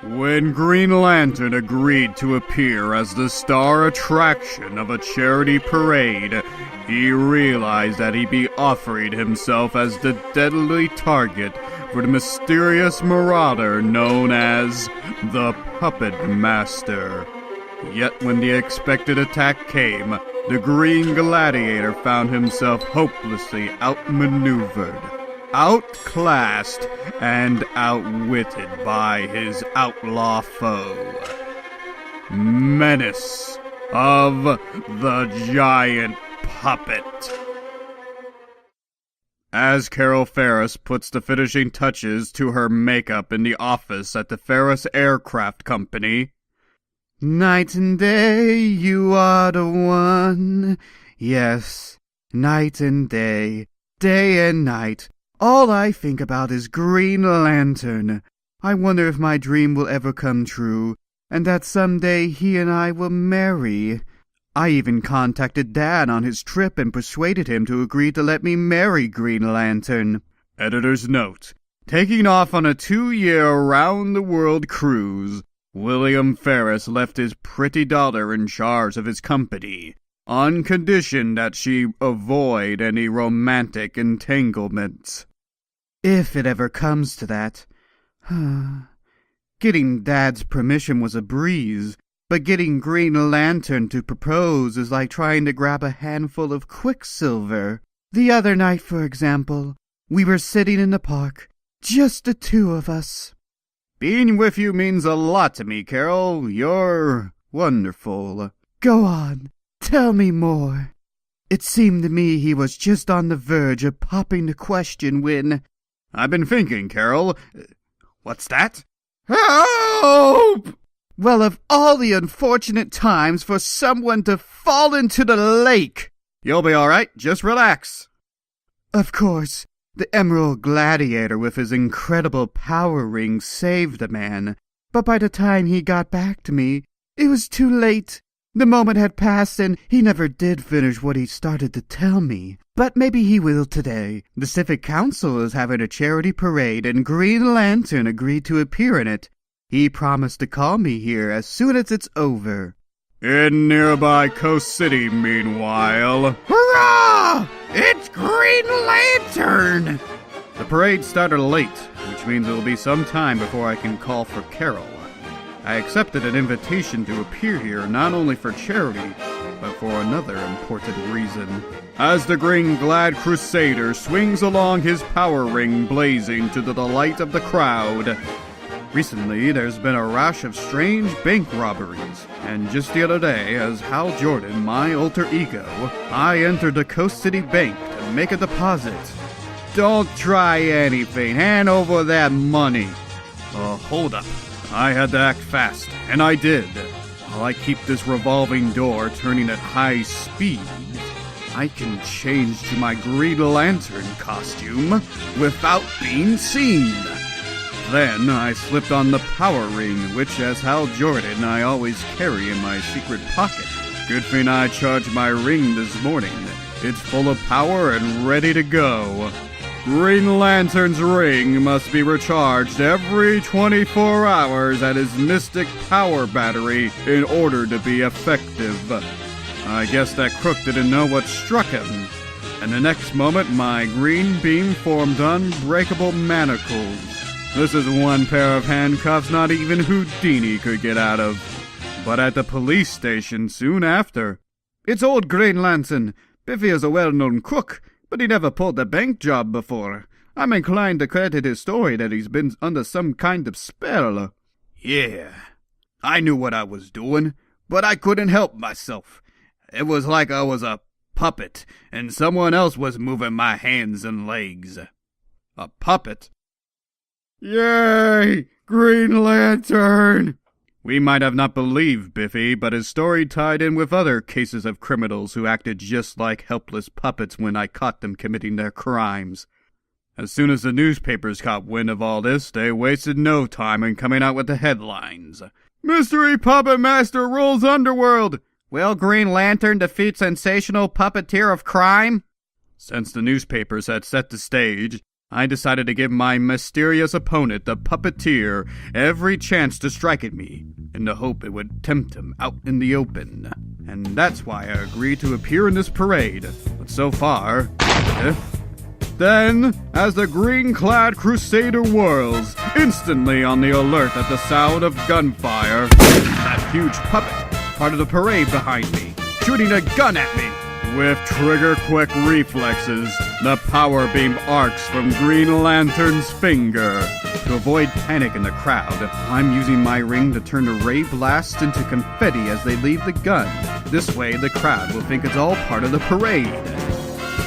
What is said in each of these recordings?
When Green Lantern agreed to appear as the star attraction of a charity parade, he realized that he'd be offering himself as the deadly target for the mysterious marauder known as the Puppet Master. Yet when the expected attack came, the Green Gladiator found himself hopelessly outmaneuvered, outclassed, and outwitted by his outlaw foe, Menace of the Giant Puppet. As Carol Ferris puts the finishing touches to her makeup in the office at the Ferris Aircraft Company, night and day, you are the one. Yes, night and day and night. All I think about is Green Lantern. I wonder if my dream will ever come true, and that someday he and I will marry. I even contacted Dad on his trip and persuaded him to agree to let me marry Green Lantern. Editor's note: taking off on a 2-year round-the-world cruise, William Ferris left his pretty daughter in charge of his company, on condition that she avoid any romantic entanglements. If it ever comes to that. Getting Dad's permission was a breeze, but getting Green Lantern to propose is like trying to grab a handful of quicksilver. The other night, for example, we were sitting in the park, just the two of us. Being with you means a lot to me, Carol. You're wonderful. Go on, tell me more. It seemed to me he was just on the verge of popping the question when... I've been thinking, Carol. What's that? Help! Well, of all the unfortunate times for someone to fall into the lake. You'll be all right. Just relax. Of course, the Emerald Gladiator with his incredible power ring saved the man. But by the time he got back to me, it was too late. The moment had passed and he never did finish what he started to tell me. But maybe he will today. The Civic Council is having a charity parade and Green Lantern agreed to appear in it. He promised to call me here as soon as it's over. In nearby Coast City, meanwhile... Hurrah! It's Green Lantern! The parade started late, which means it will be some time before I can call for Carol. I accepted an invitation to appear here not only for charity, but for another important reason. As the Green Glad Crusader swings along his power ring blazing to the delight of the crowd. Recently, there's been a rash of strange bank robberies, and just the other day, as Hal Jordan, my alter ego, I entered the Coast City Bank to make a deposit. Don't try anything, hand over that money. Hold up. I had to act fast, and I did. While I keep this revolving door turning at high speed, I can change to my Green Lantern costume without being seen. Then I slipped on the power ring, which, as Hal Jordan, I always carry in my secret pocket. Good thing I charged my ring this morning. It's full of power and ready to go. Green Lantern's ring must be recharged every 24 hours at his mystic power battery in order to be effective. I guess that crook didn't know what struck him. And the next moment, my green beam formed unbreakable manacles. This is one pair of handcuffs not even Houdini could get out of. But at the police station soon after. It's old Green Lantern. Biffy is a well-known crook, but he never pulled a bank job before. I'm inclined to credit his story that he's been under some kind of spell. Yeah, I knew what I was doing, but I couldn't help myself. It was like I was a puppet, and someone else was moving my hands and legs. A puppet? Yay! Green Lantern! We might have not believed Biffy, but his story tied in with other cases of criminals who acted just like helpless puppets when I caught them committing their crimes. As soon as the newspapers caught wind of all this, they wasted no time in coming out with the headlines. Mystery Puppet Master rules Underworld! Will Green Lantern defeat sensational puppeteer of crime? Since the newspapers had set the stage, I decided to give my mysterious opponent, the puppeteer, every chance to strike at me, in the hope it would tempt him out in the open. And that's why I agreed to appear in this parade. But so far... Then, as the green-clad crusader whirls, instantly on the alert at the sound of gunfire, that huge puppet, part of the parade behind me, shooting a gun at me. With trigger-quick reflexes, the power beam arcs from Green Lantern's finger. To avoid panic in the crowd, I'm using my ring to turn a ray blast into confetti as they leave the gun. This way, the crowd will think it's all part of the parade.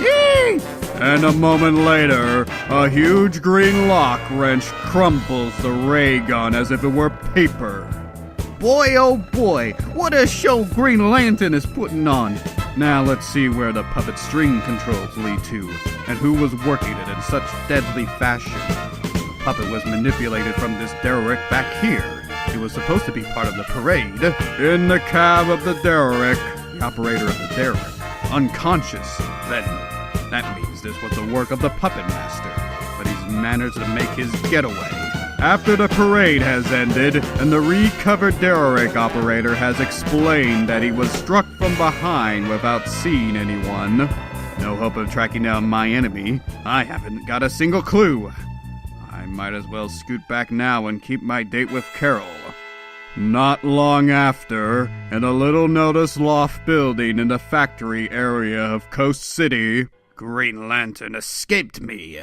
Yee! And a moment later, a huge green lock wrench crumples the ray gun as if it were paper. Boy, oh boy, what a show Green Lantern is putting on. Now let's see where the puppet string controls lead to, and who was working it in such deadly fashion. The puppet was manipulated from this derelict back here. It was supposed to be part of the parade. In the cab of the derelict, the operator of the derelict, unconscious. Then, that means this was the work of the puppet master, but he's managed to make his getaway. After the parade has ended, and the recovered derelict operator has explained that he was struck from behind without seeing anyone. No hope of tracking down my enemy. I haven't got a single clue. I might as well scoot back now and keep my date with Carol. Not long after, in a little notice loft building in the factory area of Coast City, Green Lantern escaped me,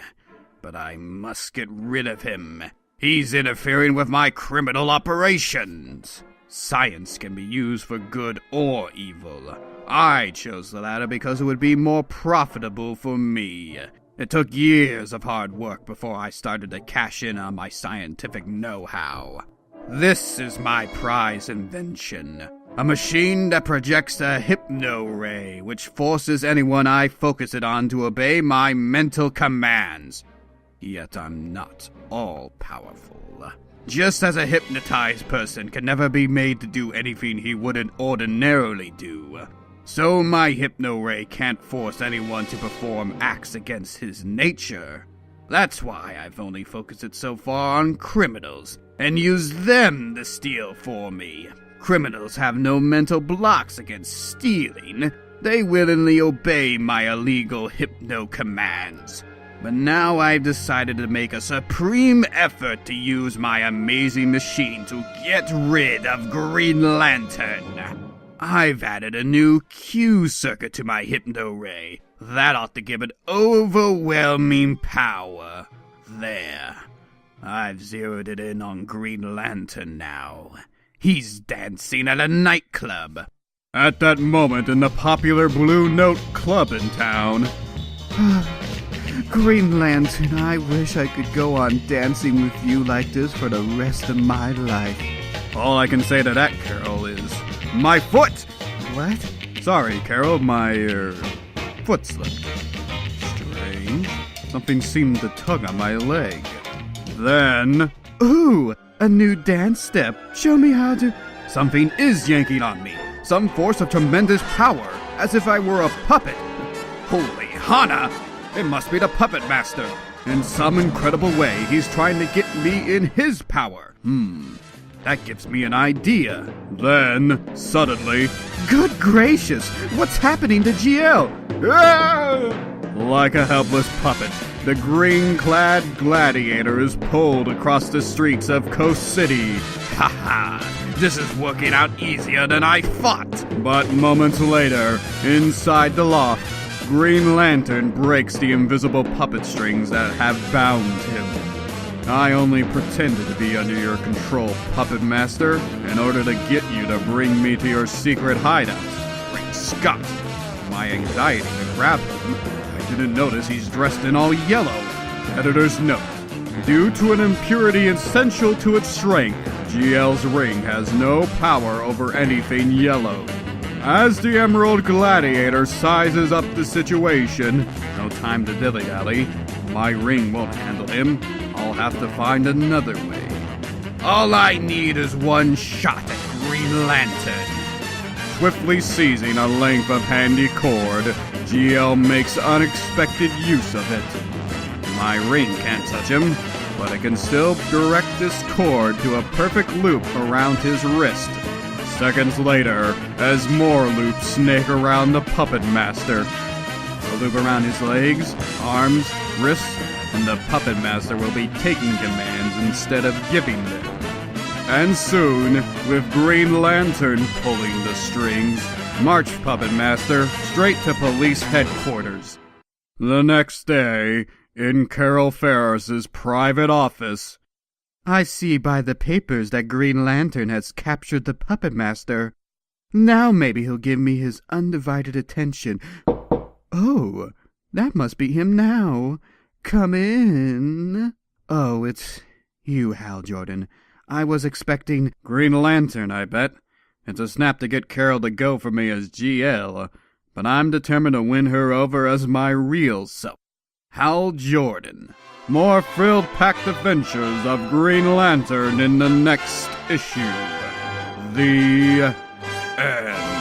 but I must get rid of him. He's interfering with my criminal operations. Science can be used for good or evil. I chose the latter because it would be more profitable for me. It took years of hard work before I started to cash in on my scientific know-how. This is my prize invention. A machine that projects a hypno-ray, which forces anyone I focus it on to obey my mental commands. Yet I'm not all-powerful. Just as a hypnotized person can never be made to do anything he wouldn't ordinarily do, so my hypno-ray can't force anyone to perform acts against his nature. That's why I've only focused it so far on criminals, and used them to steal for me. Criminals have no mental blocks against stealing. They willingly obey my illegal hypno-commands. But now I've decided to make a supreme effort to use my amazing machine to get rid of Green Lantern. I've added a new Q circuit to my hypno-ray. That ought to give it overwhelming power. There. I've zeroed it in on Green Lantern now. He's dancing at a nightclub. At that moment in the popular Blue Note Club in town... Green Lantern, I wish I could go on dancing with you like this for the rest of my life. All I can say to that, Carol, is... My foot! What? Sorry, Carol, my, foot slipped. Strange. Something seemed to tug on my leg. Then... Ooh! A new dance step. Show me how to... Something is yanking on me. Some force of tremendous power, as if I were a puppet. Holy Hana! It must be the Puppet Master. In some incredible way, he's trying to get me in his power. That gives me an idea. Then, suddenly... Good gracious! What's happening to Giella? Like a helpless puppet, the green-clad gladiator is pulled across the streets of Coast City. Ha ha! This is working out easier than I thought. But moments later, inside the loft, Green Lantern breaks the invisible puppet strings that have bound him. I only pretended to be under your control, Puppet Master, in order to get you to bring me to your secret hideout. Great Scott! My anxiety to grab him, I didn't notice he's dressed in all yellow. Editor's note. Due to an impurity essential to its strength, GL's ring has no power over anything yellow. As the Emerald Gladiator sizes up the situation, no time to dilly-dally, my ring won't handle him. I'll have to find another way. All I need is one shot at Green Lantern. Swiftly seizing a length of handy cord, GL makes unexpected use of it. My ring can't touch him, but I can still direct this cord to a perfect loop around his wrist. Seconds later, as more loops snake around the puppet master. A loop around his legs, arms, wrists, and the puppet master will be taking commands instead of giving them. And soon, with Green Lantern pulling the strings, march Puppet Master straight to police headquarters. The next day, in Carol Ferris's private office. I see by the papers that Green Lantern has captured the Puppet Master. Now maybe he'll give me his undivided attention. Oh, that must be him now. Come in. Oh, it's you, Hal Jordan. I was expecting Green Lantern, I bet. It's a snap to get Carol to go for me as Giella, but I'm determined to win her over as my real self. Hal Jordan. More thrill-packed adventures of Green Lantern in the next issue. The end.